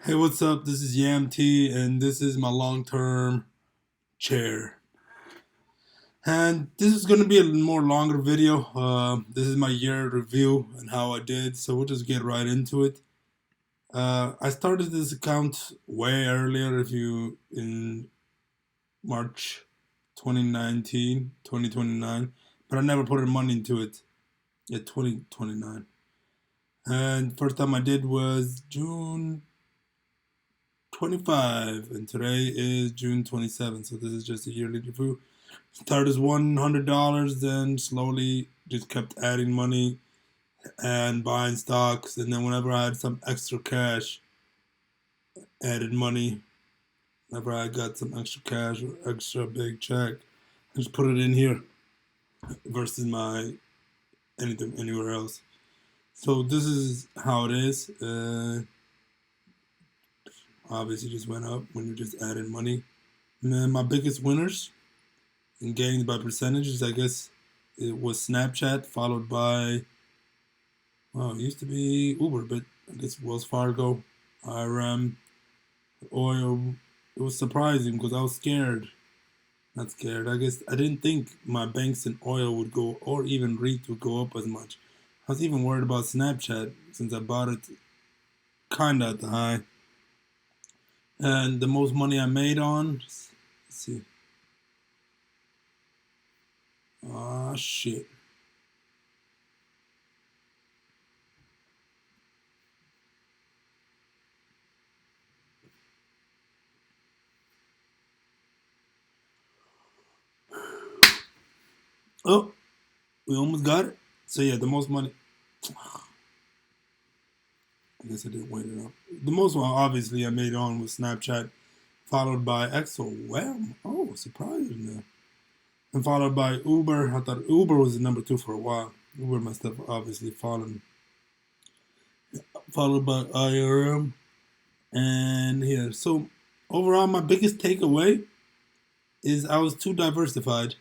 Hey, what's up? This is Yam T, and this is my long-term chair. And this is going to be a more longer video. This is my year review and how I did, so we'll just get right into it. I started this account way earlier, if you in March 2019, 2029, but I never put any money into it. Yeah, 2029. And first time I did was June 25, and today is June 27th, so this is just a yearly review. Started as $100, then slowly just kept adding money and buying stocks, and then whenever I had some extra cash, added money. Whenever I got some extra cash or extra big check, I just put it in here versus my anything anywhere else. So this is how it is. Obviously, just went up when you just added money. And then my biggest winners and gains by percentages, I guess, it was Snapchat, followed by, well, it used to be Uber, but I guess Wells Fargo, IRM, oil. It was surprising because I was scared. Not scared. I guess I didn't think my banks in oil would go, or even REIT would go up as much. I was even worried about Snapchat since I bought it kind of at the high. And the most money I made on, let's see. Ah, shit. Oh, we almost got it. So yeah, the most money. I guess I didn't wait enough. The most one, obviously, I made on was Snapchat, followed by XOM. Oh, surprising. And followed by Uber. I thought Uber was the number two for a while. Uber must have obviously fallen. Followed by IRM. And here. So, overall, my biggest takeaway is I was too diversified,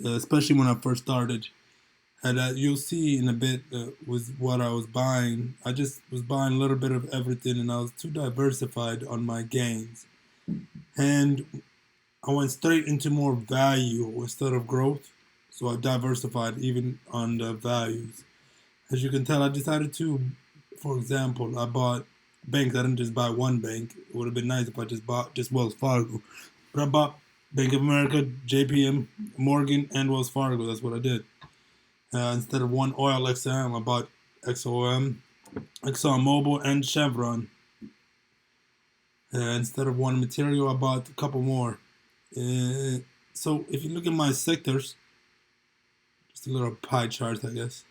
especially when I first started. And you'll see in a bit was what I was buying. I just was buying a little bit of everything, and I was too diversified on my gains. And I went straight into more value instead of growth. So I diversified even on the values. As you can tell, I decided to, for example, I bought banks. I didn't just buy one bank. It would have been nice if I just bought just Wells Fargo. But I bought Bank of America, JPM, Morgan, and Wells Fargo. That's what I did. Instead of one oil XM, I bought XOM, ExxonMobil, and Chevron. Instead of one material, I bought a couple more. Uh, so if you look at my sectors, just a little pie chart, I guess.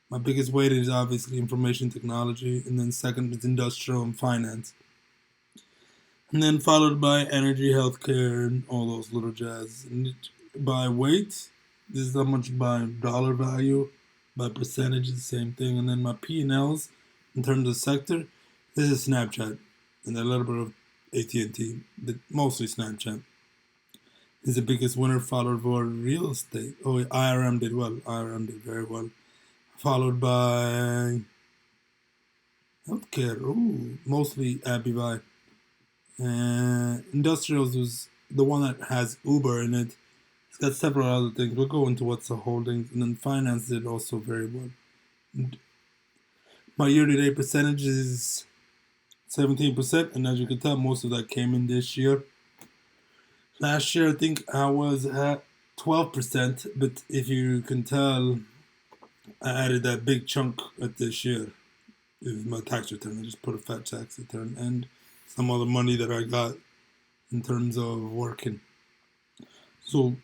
My biggest weight is obviously information technology, and then second is industrial and finance, and then followed by energy, healthcare, and all those little jazz. And by weight, this is how much by dollar value, by percentage, the same thing. And then my P&Ls in terms of sector, this is Snapchat, and a little bit of AT&T, but mostly Snapchat is the biggest winner, followed by real estate. Oh, IRM did well. IRM did very well. Followed by healthcare. Ooh, mostly Abibai. Industrials was the one that has Uber in it. It's got several other things. We'll go into what's the holdings. And then finance did also very well. And my year-to-date percentage is 17%. And as you can tell, most of that came in this year. Last year, I think I was at 12%, but if you can tell, I added that big chunk at this year. It was my tax return. I just put a fat tax return and some other money that I got in terms of working. So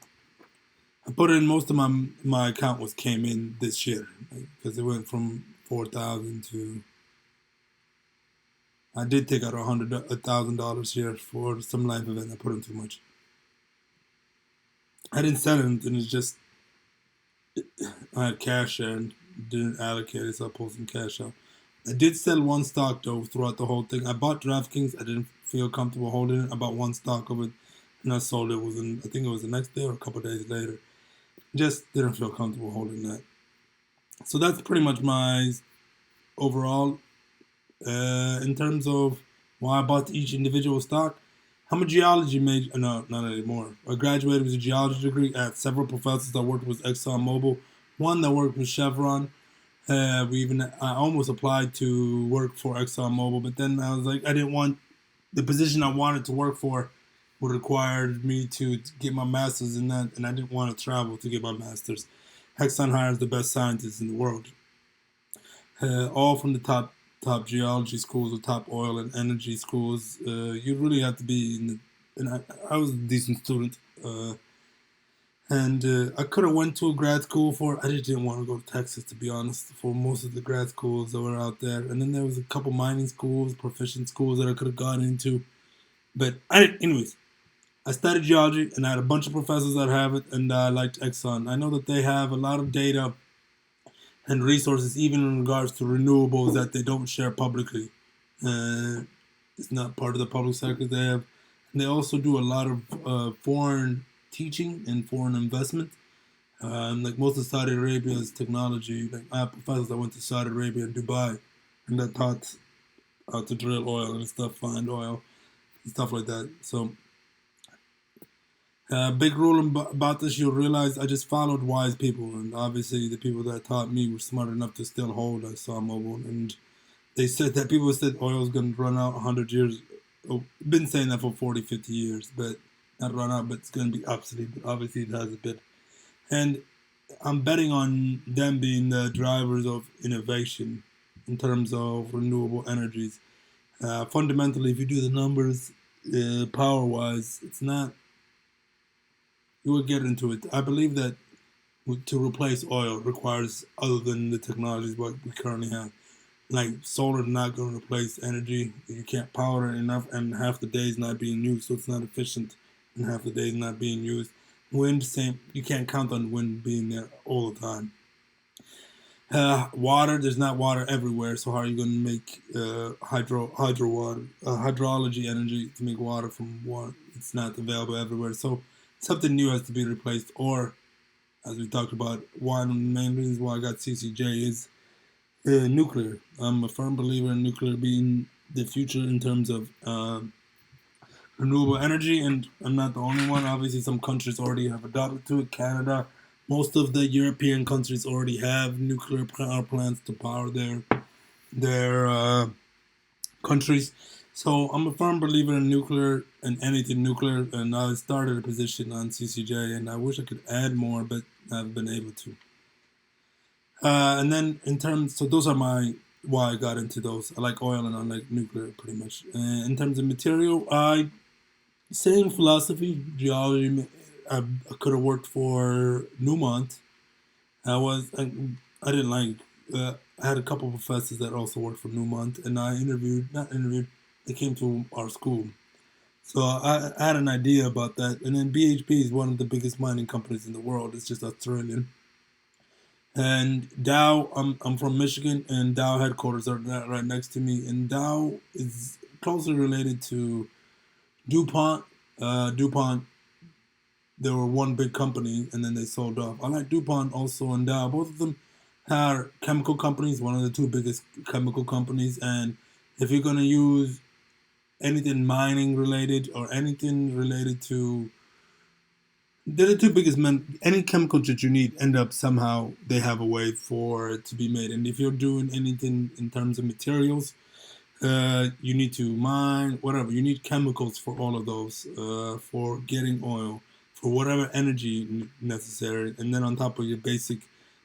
I put in most of my account was came in this year because it went from 4,000 to. I did take out $1,000 here for some life event. I put in too much. I didn't sell anything. It's just I had cash there and didn't allocate it, so I pulled some cash out. I did sell one stock though throughout the whole thing. I bought DraftKings. I didn't feel comfortable holding it. I bought one stock of it, and I sold it. I think it was the next day or a couple of days later. Just didn't feel comfortable holding that. So that's pretty much my overall In terms of why I bought each individual stock, I'm a geology major. No, not anymore. I graduated with a geology degree. I had several professors that worked with ExxonMobil, one that worked with Chevron. I almost applied to work for ExxonMobil, but then I was like, I didn't want the position I wanted to work for would require me to get my master's in that, and I didn't want to travel to get my master's. Exxon hires the best scientists in the world, all from the top geology schools or top oil and energy schools. You really have to be in the. And I was a decent student, and I could have went to a grad school for. I just didn't want to go to Texas, to be honest. For most of the grad schools that were out there, and then there was a couple mining schools, proficient schools that I could have gone into. But anyways, I studied geology, and I had a bunch of professors that have it, and I liked Exxon. I know that they have a lot of data and resources, even in regards to renewables, that they don't share publicly. Uh, it's not part of the public sector. And they also do a lot of foreign teaching and foreign investment. Like most of Saudi Arabia's technology, like I have professors that went to Saudi Arabia and Dubai, and that taught how to drill oil and stuff, find oil and stuff like that. So big rule about this, you'll realize I just followed wise people, and obviously the people that taught me were smart enough to still hold ExxonMobil. And they said that people said oil is going to run out 100 years. Oh, been saying that for 40, 50 years, but not run out, but it's going to be obsolete. But obviously it has a bit. And I'm betting on them being the drivers of innovation in terms of renewable energies. Fundamentally, if you do the numbers power-wise, it's not. You will get into it. I believe that to replace oil requires other than the technologies what we currently have. Like solar is not going to replace energy. You can't power it enough, and half the day is not being used, so it's not efficient, and half the day is not being used. Wind, same. You can't count on wind being there all the time. Water, there's not water everywhere, so how are you going to make hydro water, hydrology energy to make water from water? It's not available everywhere, so something new has to be replaced. Or, as we talked about, one of the main reasons why I got CCJ is nuclear. I'm a firm believer in nuclear being the future in terms of renewable energy, and I'm not the only one. Obviously, some countries already have adopted to it. Canada, most of the European countries already have nuclear power plants to power their countries. So I'm a firm believer in nuclear and anything nuclear, and I started a position on CCJ, and I wish I could add more, but I haven't been able to. And then in terms, so those are my why I got into those. I like oil and I like nuclear pretty much. In terms of material, same philosophy, geology. I could have worked for Newmont. I didn't like. I had a couple of professors that also worked for Newmont, and I not interviewed. They came to our school, so I had an idea about that. And then BHP is one of the biggest mining companies in the world. It's just Australian. And Dow, I'm from Michigan, and Dow headquarters are right next to me. And Dow is closely related to DuPont. DuPont, they were one big company, and then they sold off. I like DuPont also and Dow. Both of them are chemical companies, one of the two biggest chemical companies. And if you're gonna use anything mining related or anything related to, they're the two biggest any chemical that you need end up somehow they have a way for it to be made. And if you're doing anything in terms of materials, you need to mine whatever. You need chemicals for all of those, for getting oil, for whatever energy necessary, and then on top of your basic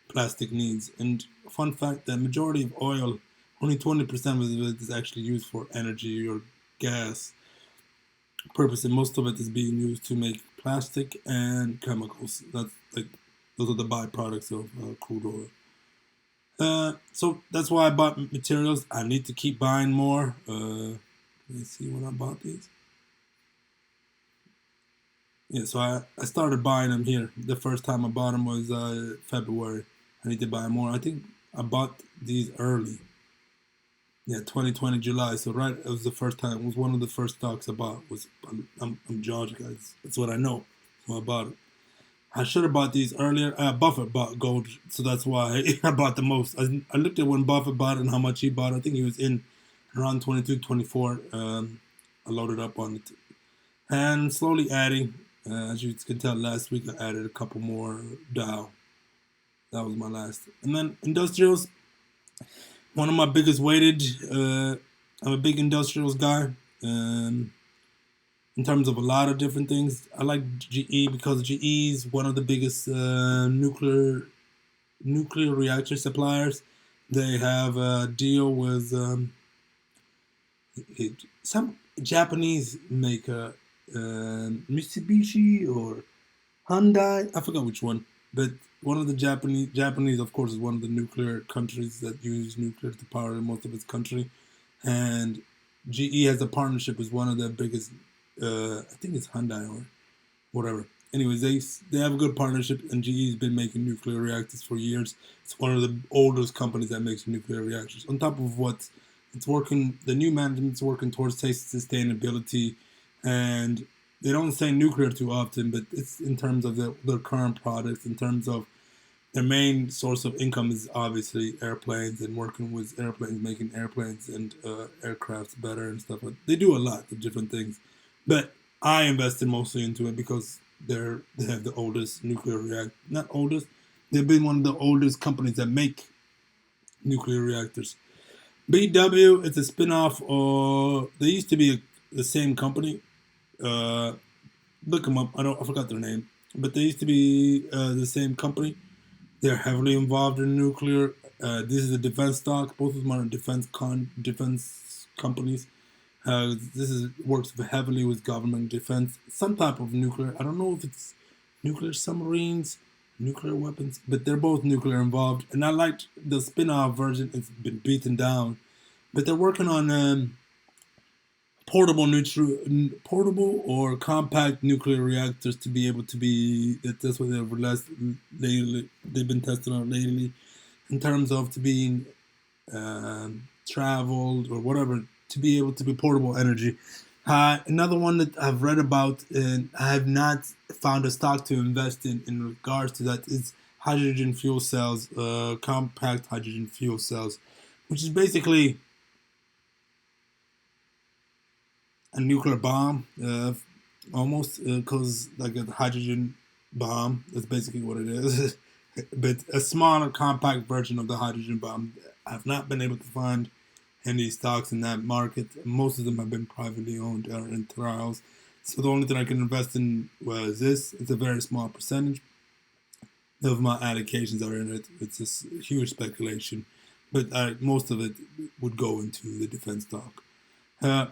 plastic needs. And fun fact: the majority of oil, only 20% of it is actually used for energy or gas purpose, and most of it is being used to make plastic and chemicals. That's like those are the byproducts of crude oil. So that's why I bought materials. I need to keep buying more. Let me see when I bought these. Yeah, so I started buying them here. The first time I bought them was February. I need to buy more. I think I bought these early. Yeah, 2020 July. So right, it was the first time. It was one of the first stocks I bought. I'm Georgia, guys. That's what I know. So I bought it. I should have bought these earlier. Buffett bought gold, so that's why I bought the most. I looked at when Buffett bought it and how much he bought. I think he was in around 22, 24. I loaded up on it and slowly adding. As you can tell, last week I added a couple more Dow. That was my last. And then industrials, one of my biggest weighted. I'm a big industrials guy. Um, in terms of a lot of different things, I like GE because GE is one of the biggest nuclear reactor suppliers. They have a deal with some Japanese maker, Mitsubishi or Hyundai. I forgot which one, but one of the Japanese, of course, is one of the nuclear countries that use nuclear to power most of its country, and GE has a partnership with one of the biggest. I think it's Hyundai or whatever. Anyways, they have a good partnership, and GE's been making nuclear reactors for years. It's one of the oldest companies that makes nuclear reactors. On top of what it's working, the new management's working towards sustainability, and they don't say nuclear too often, but it's in terms of their current products, in terms of their main source of income is obviously airplanes and working with airplanes, making airplanes and aircrafts better and stuff. But they do a lot of different things. But I invested mostly into it because they have the oldest nuclear reactor. Not oldest. They've been one of the oldest companies that make nuclear reactors. BW, it's a spin-off. They used to be the same company. Uh, Look them up. I forgot their name, but they used to be the same company. They're heavily involved in nuclear. This is a defense stock. Both of them are defense companies. This is works heavily with government defense. Some type of nuclear. I don't know if it's nuclear submarines, nuclear weapons, but they're both nuclear involved. And I liked the spin-off version. It's been beaten down, but they're working on portable or compact nuclear reactors to be able to be. That's what they've been testing on lately, in terms of to being traveled or whatever, to be able to be portable energy. Another one that I've read about and I have not found a stock to invest in regards to that is hydrogen fuel cells, compact hydrogen fuel cells, which is basically a nuclear bomb, almost, because like a hydrogen bomb. That's basically what it is. But a smaller, compact version of the hydrogen bomb. I've not been able to find any stocks in that market. Most of them have been privately owned or in trials. So the only thing I can invest in was this. It's a very small percentage of my allocations are in it. It's a huge speculation, but most of it would go into the defense stock.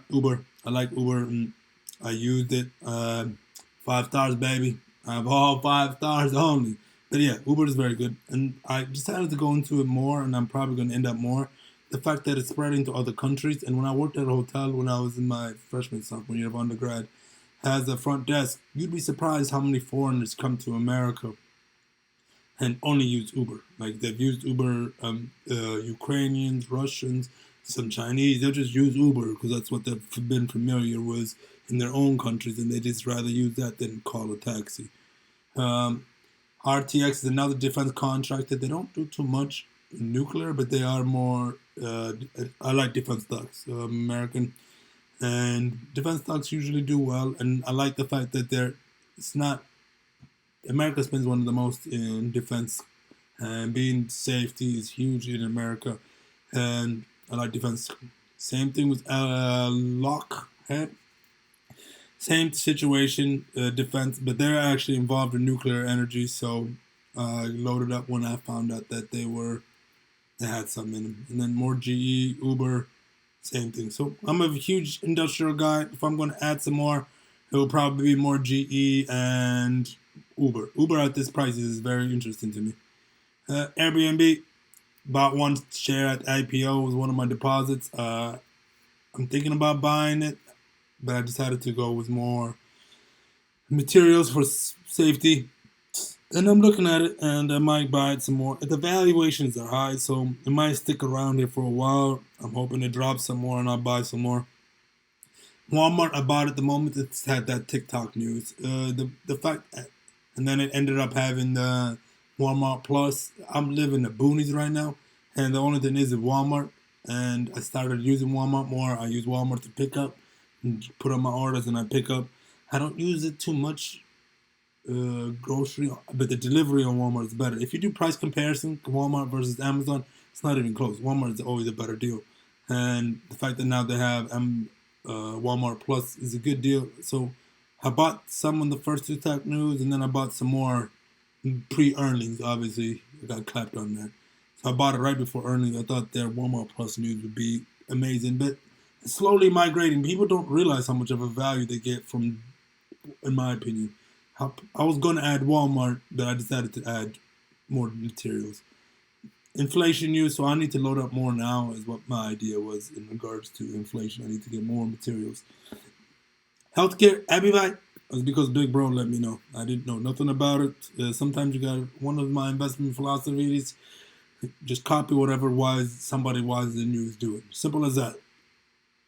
Uber. I like Uber. And I used it. 5 stars, baby. I have all 5 stars only. But yeah, Uber is very good. And I decided to go into it more, and I'm probably going to end up more. The fact that it's spreading to other countries. And when I worked at a hotel when I was in my freshman, sophomore year of undergrad, has a front desk, you'd be surprised how many foreigners come to America and only use Uber. Like they've used Uber, Ukrainians, Russians, some Chinese. They'll just use Uber because that's what they've been familiar with in their own countries, and they just rather use that than call a taxi. RTX is another defense contractor. They don't do too much in nuclear, but they are more. I like defense stocks, American, and defense stocks usually do well. And I like the fact that it's not. America spends one of the most in defense, and being safety is huge in America, and I like defense. Same thing with Lockheed. Same situation, defense, but they're actually involved in nuclear energy. So I loaded up when I found out that they had some in them. And then more GE, Uber, same thing. So I'm a huge industrial guy. If I'm going to add some more, it will probably be more GE and Uber. Uber at this price is very interesting to me. Airbnb, bought one share at IPO, was one of my deposits. I'm thinking about buying it, but I decided to go with more materials for safety. And I'm looking at it, and I might buy it some more. The valuations are high, so it might stick around here for a while. I'm hoping it drops some more, and I'll buy some more. Walmart, I bought at the moment. It's had that TikTok news. The fact, and then it ended up having the Walmart Plus. I'm living the boonies right now, and the only thing is at Walmart. and I started using Walmart more. I use Walmart to pick up and put on my orders, and I pick up. I don't use it too much grocery, but the delivery on Walmart is better. If you do price comparison, Walmart versus Amazon, it's not even close. Walmart is always a better deal, and the fact that now they have Walmart Plus is a good deal. So I bought some on the first two tech news, and then I bought some more pre-earnings. Obviously, I got clapped on that, so I bought it right before earnings. I thought their Walmart Plus news would be amazing, but it's slowly migrating. People don't realize how much of a value they get from, in my opinion. I was going to add Walmart, but I decided to add more materials. Inflation news, so I need to load up more now, is what my idea was in regards to inflation. I need to get more materials. Healthcare, Abivite, was because Big Bro let me know. I didn't know nothing about it. Sometimes you got one of my investment philosophies, just copy whatever somebody wise than you is doing. Simple as that.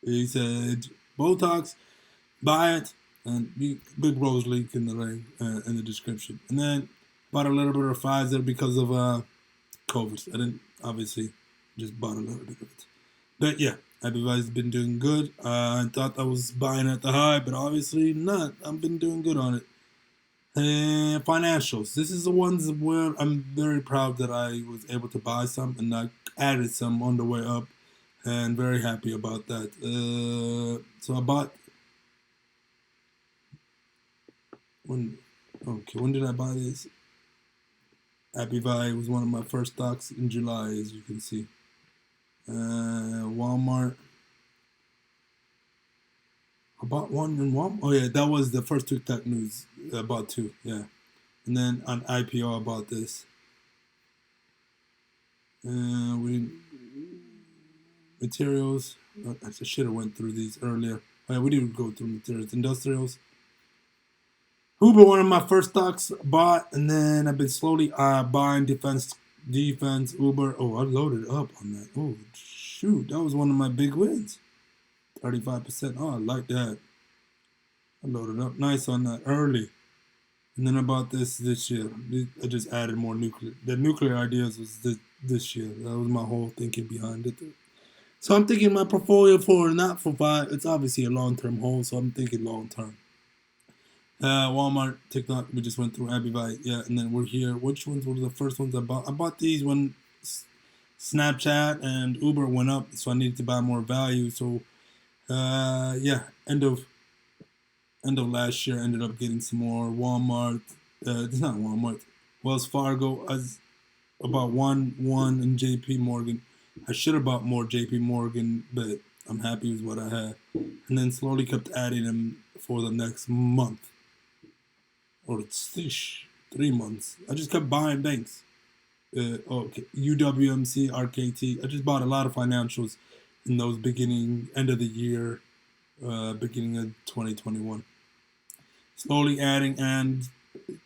He said, Botox, buy it, and Big Bro's link in the ring, in the description. And then bought a little bit of Pfizer because of COVID. I didn't, obviously, just bought a little bit of it. But yeah, everybody's been doing good. I thought I was buying at the high, but obviously not. I've been doing good on it. And financials. This is the ones where I'm very proud that I was able to buy some, and I added some on the way up, and very happy about that. So I bought when did I buy this? Abivai was one of my first stocks in July, as you can see. Walmart. I bought one in Walmart. Oh yeah, that was the first two tech news. I bought two, yeah. And then on IPO I bought this. Materials. I should have went through these earlier. Oh, yeah, we didn't go through materials. Industrials. Uber, one of my first stocks bought, and then I've been slowly buying defense, Uber. Oh, I loaded up on that. Oh, shoot, that was one of my big wins. 35%. Oh, I like that. I loaded up nice on that early. And then I bought this year. I just added more nuclear. The nuclear ideas was this year. That was my whole thinking behind it. So I'm thinking my portfolio for not for 5. It's obviously a long-term hold, so I'm thinking long-term. Walmart, TikTok, we just went through Abivite, yeah, and then we're here. Which ones were the first ones I bought? I bought these when Snapchat and Uber went up, so I needed to buy more value. So, yeah, end of last year, I ended up getting some more Walmart. It's not Walmart, Wells Fargo. As about one in JP Morgan. I should have bought more JP Morgan, but I'm happy with what I had. And then slowly kept adding them for the next month. Or it's 3 months. I just kept buying banks. Okay, UWMC, RKT. I just bought a lot of financials in those end of the year, beginning of 2021. Slowly adding, and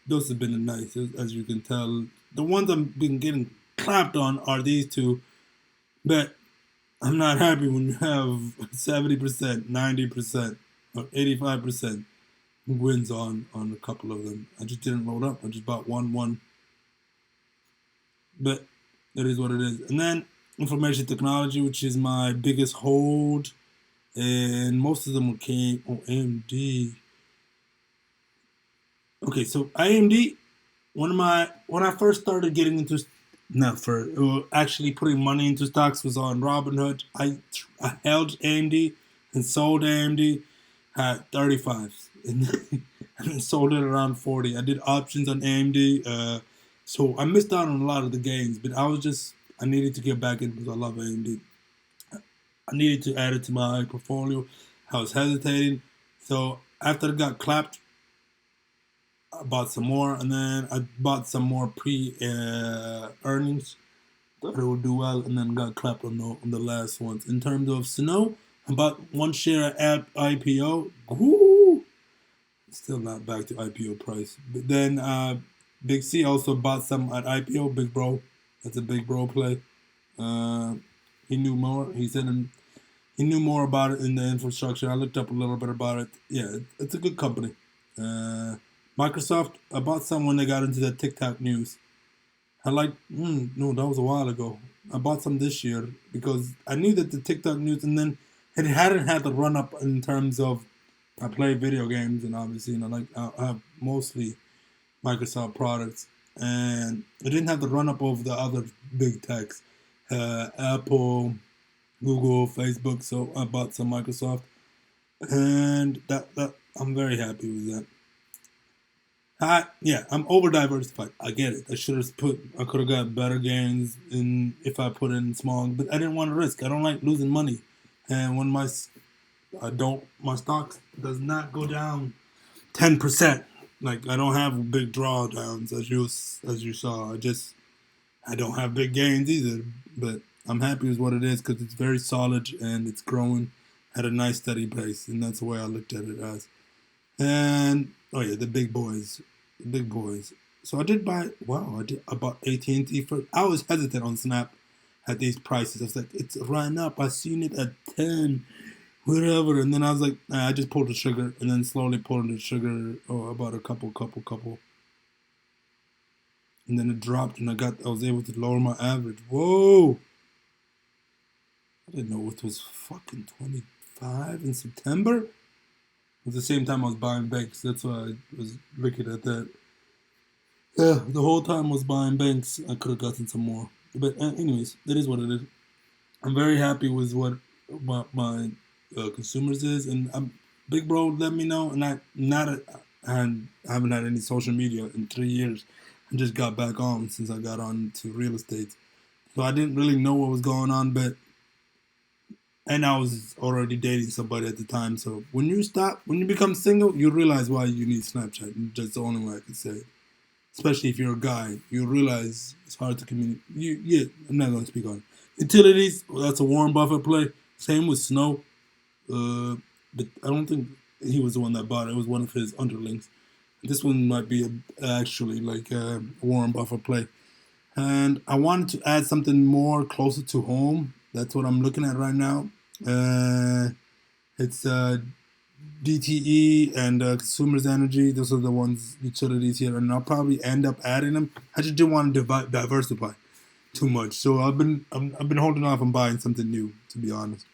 those have been nice, as you can tell. The ones I've been getting clapped on are these two, but I'm not happy when you have 70%, 90%, or 85% wins on a couple of them. I just didn't load up. I just bought one. But that is what it is. And then information technology, which is my biggest hold, and most of them came on AMD. Okay, so AMD, when I first started getting into actually putting money into stocks was on Robinhood. I held AMD and sold AMD at 35 and then sold it around 40. I did options on AMD, so I missed out on a lot of the gains, but I needed to get back in because I love AMD. I needed to add it to my portfolio. I was hesitating, so after it got clapped, I bought some more, and then I bought some more pre-earnings. Thought it would do well, and then got clapped on the last ones. In terms of Snow, I bought one share at IPO. Woo! Still not back to IPO price. But then Big C also bought some at IPO. Big Bro, that's a Big Bro play. He knew more. He said he knew more about it in the infrastructure. I looked up a little bit about it. Yeah, it's a good company. Microsoft, I bought some when they got into the TikTok news. No, that was a while ago. I bought some this year because I knew that the TikTok news, and then it hadn't had the run up in terms of I play video games, and obviously, I have mostly Microsoft products, and it didn't have the run up of the other big techs, Apple, Google, Facebook. So I bought some Microsoft, and that I'm very happy with that. Yeah, I'm over diversified. I get it. I could have got better gains in if I put in small, but I didn't want to risk. I don't like losing money, and when my stocks does not go down 10%. Like I don't have big drawdowns as you saw. I don't have big gains either, but I'm happy with what it is because it's very solid and it's growing at a nice steady pace, and that's the way I looked at it as. And oh yeah, the big boys. So I did buy. Wow, I bought AT&T for. I was hesitant on Snap at these prices. I was like, it's ran up. I seen it at 10, whatever. And then I was like, nah, I just pulled the trigger, and then slowly pulled the trigger. Oh, about a couple, and then it dropped, and I was able to lower my average. Whoa! I didn't know it was fucking 25 in September. At the same time, I was buying banks. That's why I was looking at that. Yeah, the whole time I was buying banks. I could have gotten some more. But anyways, that is what it is. I'm very happy with what my consumers is, and Big Bro let me know. And I haven't had any social media in 3 years. I just got back on since I got on to real estate, so I didn't really know what was going on. But and I was already dating somebody at the time. So when you become single, you realize why you need Snapchat. That's the only way I could say it. Especially if you're a guy, you realize it's hard to communicate. Yeah, I'm not going to speak on it. Utilities, well, that's a Warren Buffett play. Same with Snow. Uh, but I don't think he was the one that bought it. It was one of his underlings. This one might be actually like a Warren Buffett play. And I wanted to add something more closer to home. That's what I'm looking at right now. Uh, it's DTE and Consumers Energy. Those are the ones utilities here, and I'll probably end up adding them. I just didn't want to diversify too much, so I've been holding off on buying something new, to be honest.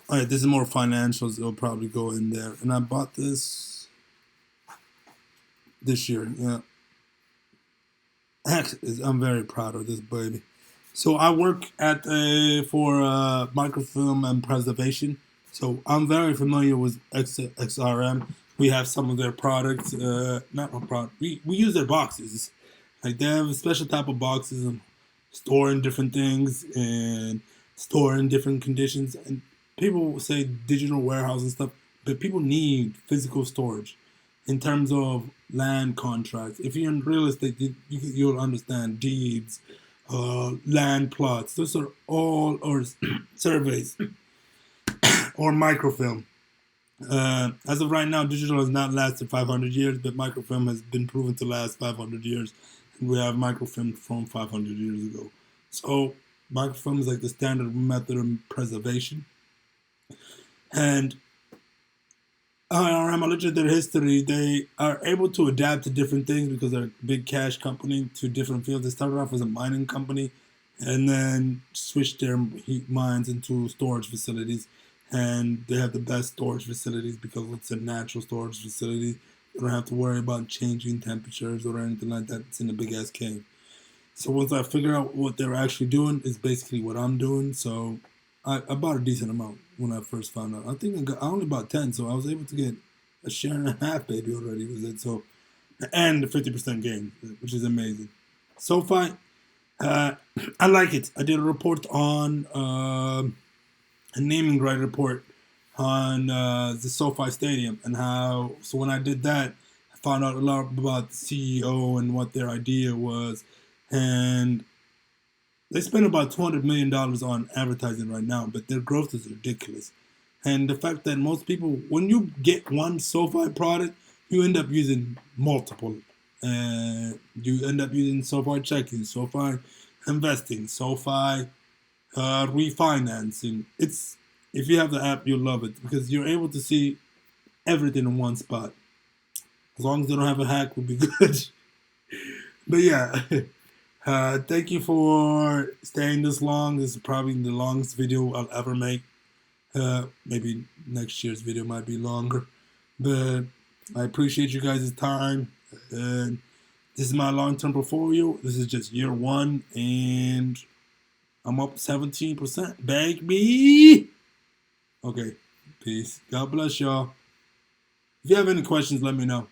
All right, this is more financials. It'll probably go in there, and I bought this year. Yeah, I'm very proud of this baby. So I work at for microfilm and preservation. So I'm very familiar with XRM. We have some of their products. Not my product. We use their boxes. Like they have a special type of boxes and storing different things and storing different conditions. And people say digital warehouse and stuff, but people need physical storage in terms of land contracts. If you're in real estate, you'll understand deeds, land plots. Those are all or surveys or microfilm. As of right now, digital has not lasted 500 years, but microfilm has been proven to last 500 years. And we have microfilm from 500 years ago. So microfilm is like the standard method of preservation. And I looked at their history. They are able to adapt to different things because they're a big cash company to different fields. They started off as a mining company and then switched their mines into storage facilities. And they have the best storage facilities because it's a natural storage facility. You don't have to worry about changing temperatures or anything like that. It's in a big ass cave. So once I figure out what they're actually doing, is basically what I'm doing. So I bought a decent amount when I first found out. I only bought 10, so I was able to get a share and a half, baby, already with it. So and the 50% gain, which is amazing. SoFi, I like it. I did a report on a naming right report on the SoFi Stadium and how. So when I did that, I found out a lot about the CEO and what their idea was, and they spend about $200 million on advertising right now, but their growth is ridiculous. And the fact that most people, when you get one SoFi product, you end up using multiple. You end up using SoFi checking, SoFi investing, SoFi refinancing. It's if you have the app, you'll love it because you're able to see everything in one spot. As long as they don't have a hack, would be good. But yeah, Thank you for staying this long. This is probably the longest video I'll ever make. Maybe next year's video might be longer, but I appreciate you guys' time. And this is my long-term portfolio. This is just year one, and I'm up 17%. Bank me. Okay, peace. God bless y'all. If you have any questions, let me know.